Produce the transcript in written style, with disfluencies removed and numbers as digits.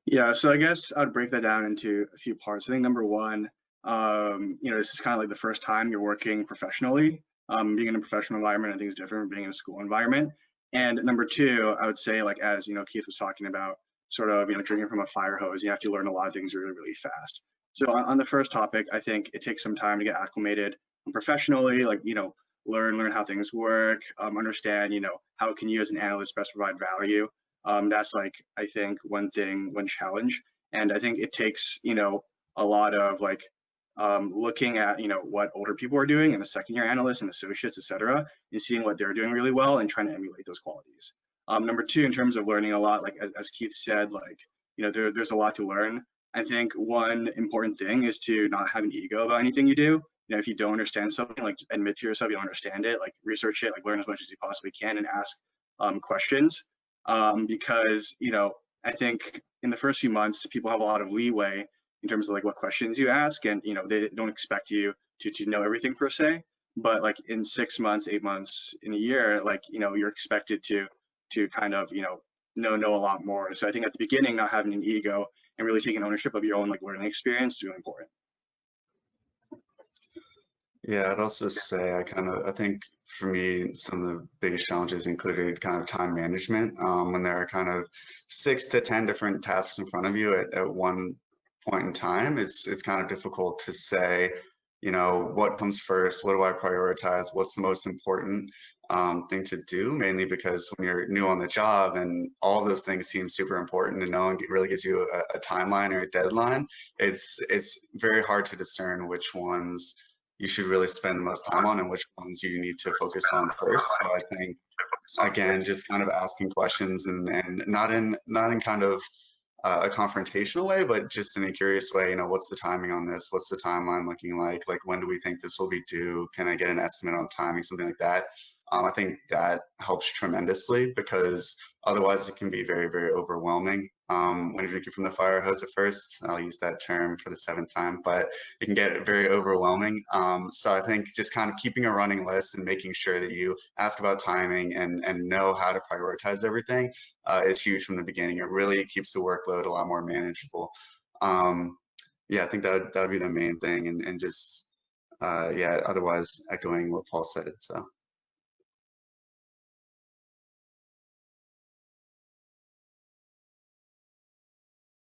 Yeah, so I guess I'd break that down into a few parts. I think number one, this is kind of like the first time you're working professionally. Being in a professional environment, I think is different from being in a school environment. And number two, I would say, like as Keith was talking about, sort of drinking from a fire hose. You have to learn a lot of things really, really fast. So on the first topic, I think it takes some time to get acclimated professionally, like learn how things work, understand how can you as an analyst best provide value. That's like I think one challenge, and I think it takes a lot of like looking at what older people are doing and the second year analysts and associates, etc., and seeing what they're doing really well and trying to emulate those qualities. Number two, in terms of learning a lot, like as Keith said, like there's a lot to learn. I think one important thing is to not have an ego about anything you do. If you don't understand something, like admit to yourself you don't understand it, like research it, like learn as much as you possibly can and ask questions, because I think in the first few months people have a lot of leeway in terms of like what questions you ask, and they don't expect you to know everything per se, but like in 6 months, 8 months, in a year, like you're expected to kind of know a lot more. So I think at the beginning, not having an ego and really taking ownership of your own like learning experience is really important. Yeah, I'd also say I think for me, some of the biggest challenges included kind of time management. When there are kind of 6 to 10 different tasks in front of you at one point in time, it's kind of difficult to say, what comes first, what do I prioritize, what's the most important thing to do, mainly because when you're new on the job and all of those things seem super important and no one really gives you a timeline or a deadline, it's very hard to discern which ones you should really spend the most time on and which ones you need to focus on first. So I think, again, just kind of asking questions and not in kind of a confrontational way, but just in a curious way, what's the timing on this? What's the timeline looking like? Like, when do we think this will be due? Can I get an estimate on timing? Something like that. I think that helps tremendously, because otherwise it can be very, very overwhelming when you're drinking from the fire hose at first. I'll use that term for the 7th time, but it can get very overwhelming. So I think just kind of keeping a running list and making sure that you ask about timing and know how to prioritize everything is huge from the beginning. It really keeps the workload a lot more manageable. Yeah, I think that would be the main thing, and just yeah, otherwise echoing what Paul said. So.